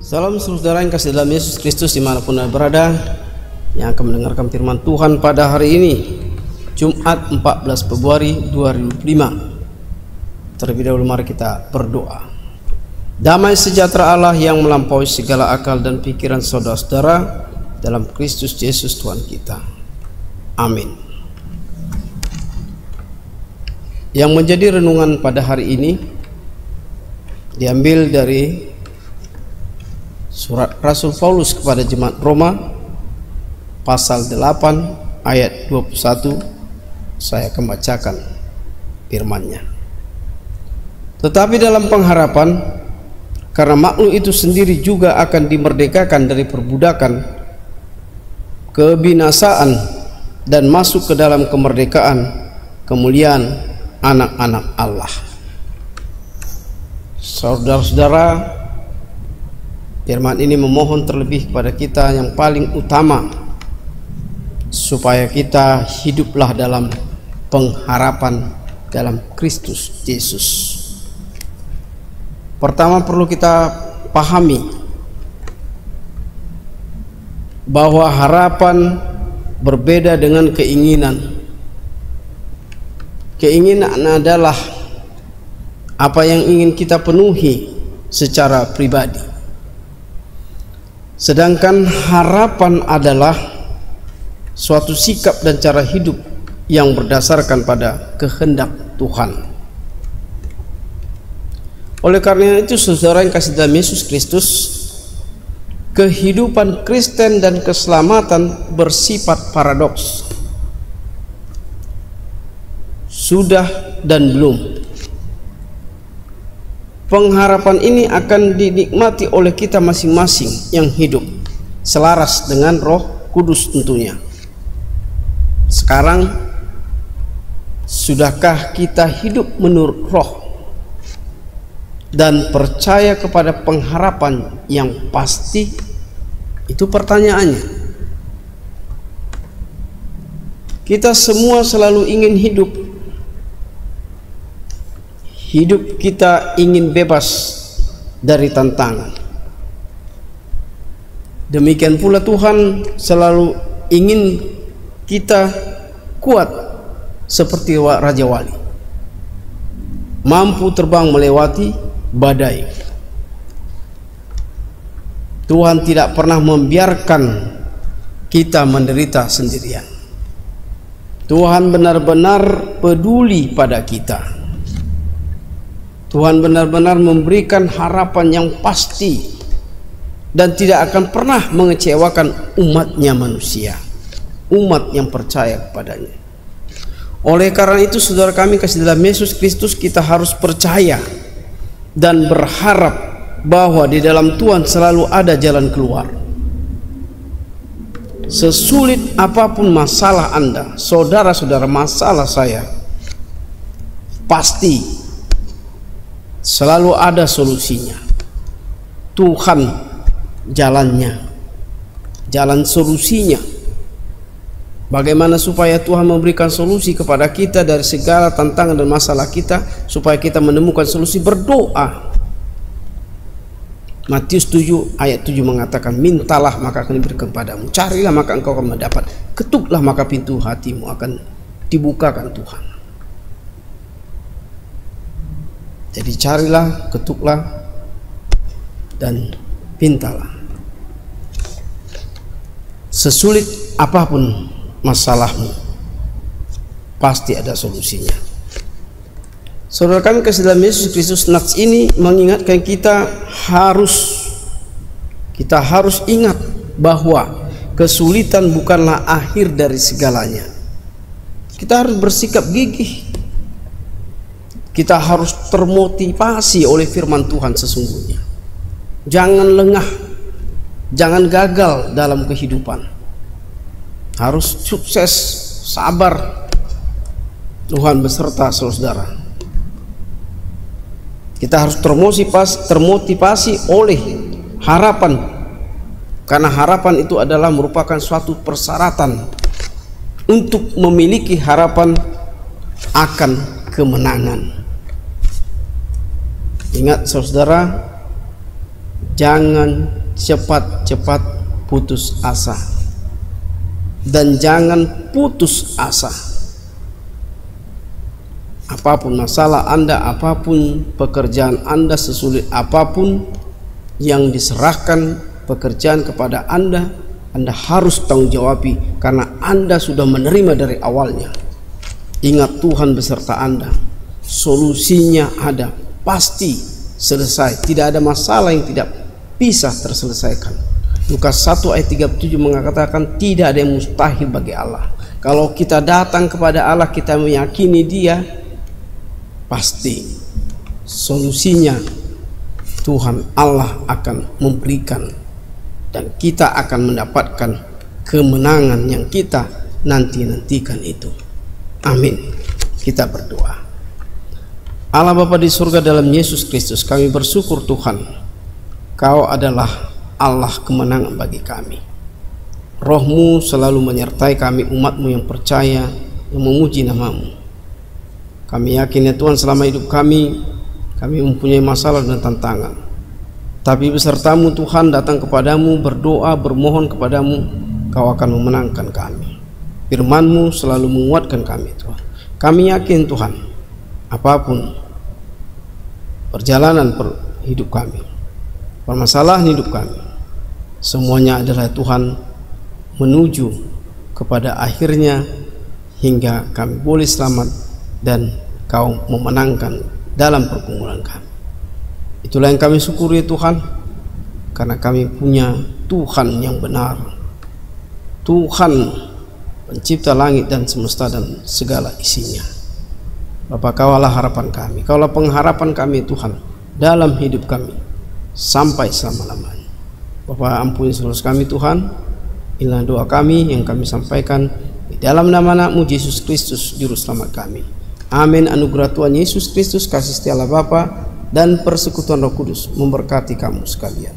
Salam saudara yang kasih dalam Yesus Kristus dimanapun Anda berada, yang akan mendengarkan firman Tuhan pada hari ini, Jumat 14 Februari 2005. Terlebih dahulu mari kita berdoa. Damai sejahtera Allah yang melampaui segala akal dan pikiran saudara-saudara dalam Kristus Yesus Tuhan kita. Amin. Yang menjadi renungan pada hari ini diambil dari surat Rasul Paulus kepada jemaat Roma pasal 8 ayat 21. Saya akan bacakan firman-Nya. Tetapi dalam pengharapan, karena makhluk itu sendiri juga akan dimerdekakan dari perbudakan kebinasaan dan masuk ke dalam kemerdekaan kemuliaan anak-anak Allah. Saudara-saudara, firman ini memohon terlebih kepada kita yang paling utama, supaya kita hiduplah dalam pengharapan dalam Kristus Yesus. Pertama perlu kita pahami bahwa harapan berbeda dengan keinginan. Keinginan adalah apa yang ingin kita penuhi secara pribadi. Sedangkan harapan adalah suatu sikap dan cara hidup yang berdasarkan pada kehendak Tuhan. Oleh karena itu, saudara yang kasih dalam Yesus Kristus, kehidupan Kristen dan keselamatan bersifat paradoks. Sudah dan belum. Pengharapan ini akan dinikmati oleh kita masing-masing yang hidup selaras dengan Roh Kudus tentunya. Sekarang, sudahkah kita hidup menurut Roh dan percaya kepada pengharapan yang pasti? Itu pertanyaannya. Kita semua selalu ingin hidup kita ingin bebas dari tantangan. Demikian pula Tuhan selalu ingin kita kuat seperti Raja Wali, mampu terbang melewati badai. Tuhan tidak pernah membiarkan kita menderita sendirian. Tuhan benar-benar peduli pada kita. Tuhan benar-benar memberikan harapan yang pasti dan tidak akan pernah mengecewakan umatnya manusia, umat yang percaya kepadanya. Oleh karena itu, saudara kami kasih dalam Yesus Kristus, kita harus percaya dan berharap bahwa di dalam Tuhan selalu ada jalan keluar. Sesulit apapun masalah Anda, saudara-saudara, masalah saya, pasti selalu ada solusinya. Tuhan jalannya, jalan solusinya. Bagaimana supaya Tuhan memberikan solusi kepada kita dari segala tantangan dan masalah kita, supaya kita menemukan solusi? Berdoa. Matius 7 ayat 7 mengatakan, mintalah maka akan diberikan kepadamu, carilah maka engkau akan mendapat, ketuklah maka pintu hatimu akan dibukakan Tuhan. Jadi carilah, ketuklah, dan pintalah. Sesulit apapun masalahmu, pasti ada solusinya. Saudara kami kasih dalam Yesus Kristus, nats ini mengingatkan kita harus ingat bahwa kesulitan bukanlah akhir dari segalanya. Kita harus bersikap gigih. Kita harus termotivasi oleh firman Tuhan sesungguhnya. Jangan lengah, jangan gagal dalam kehidupan. Harus sukses, sabar. Tuhan beserta saudara. Kita harus termotivasi oleh harapan, karena harapan itu adalah merupakan suatu persyaratan untuk memiliki harapan akan kemenangan. Ingat saudara, Jangan cepat-cepat putus asa, dan jangan putus asa. Apapun masalah Anda, apapun pekerjaan Anda, sesulit apapun yang diserahkan pekerjaan kepada Anda harus tanggung jawabi, karena Anda sudah menerima dari awalnya. Ingat, Tuhan beserta Anda, solusinya ada, pasti selesai. Tidak ada masalah yang tidak bisa terselesaikan. Lukas 1 ayat 37 mengatakan tidak ada yang mustahil bagi Allah. Kalau kita datang kepada Allah, kita meyakini Dia, pasti solusinya Tuhan Allah akan memberikan, dan kita akan mendapatkan kemenangan yang kita nantikan itu. Amin. Kita berdoa. Allah Bapa di surga, dalam Yesus Kristus kami bersyukur Tuhan, Kau adalah Allah kemenangan bagi kami. Roh-Mu selalu menyertai kami, umat-Mu yang percaya, yang memuji nama-Mu. Kami yakin ya Tuhan, selama hidup kami mempunyai masalah dan tantangan, tapi beserta-Mu Tuhan datang kepadamu, berdoa, bermohon kepadamu, Kau akan memenangkan kami. Firman-Mu selalu menguatkan kami Tuhan. Kami yakin Tuhan, apapun perjalanan hidup kami, permasalahan hidup kami, semuanya adalah Tuhan menuju kepada akhirnya, hingga kami boleh selamat dan Kau memenangkan dalam pergumulan kami. Itulah yang kami syukuri Tuhan, karena kami punya Tuhan yang benar, Tuhan pencipta langit dan semesta dan segala isinya. Bapa, Kaulah harapan kami, Kaulah pengharapan kami Tuhan dalam hidup kami sampai selama-lamanya. Bapa, ampuni seluruh kami Tuhan. Inilah doa kami yang kami sampaikan di dalam nama Anak-Mu Yesus Kristus, Juru Selamat kami. Amin. Anugerah Tuhan Yesus Kristus, kasih setia Allah Bapa, dan persekutuan Roh Kudus memberkati kamu sekalian.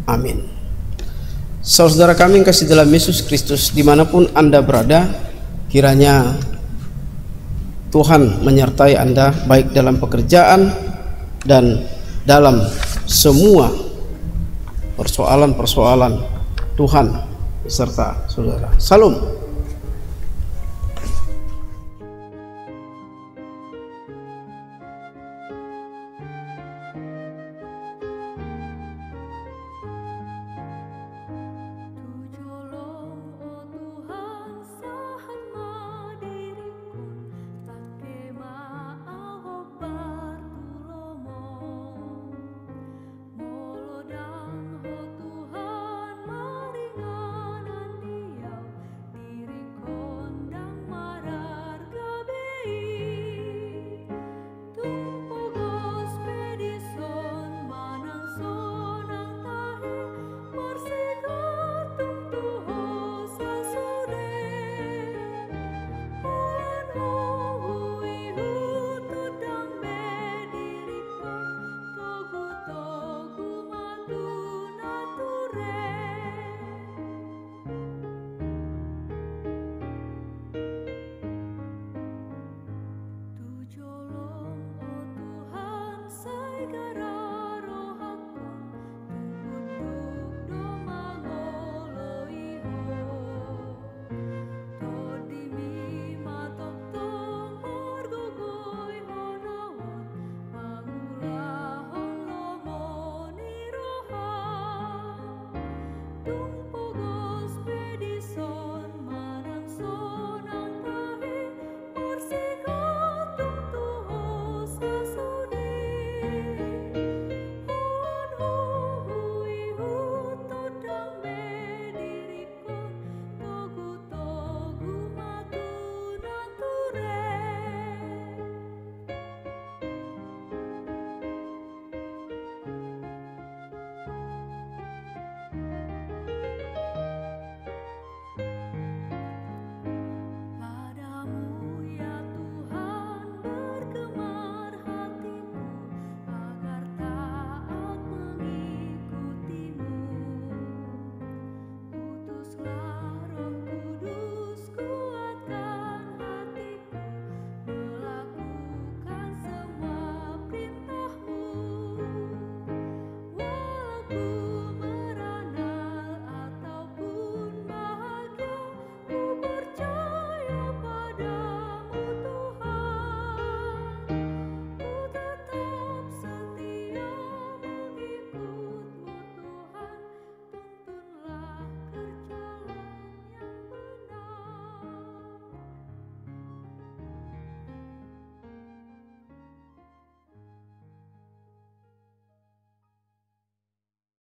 Amin. Saudara kami yang kasih dalam Yesus Kristus, dimanapun Anda berada, kiranya Tuhan menyertai Anda, baik dalam pekerjaan dan dalam semua persoalan-persoalan. Tuhan beserta saudara. Salam.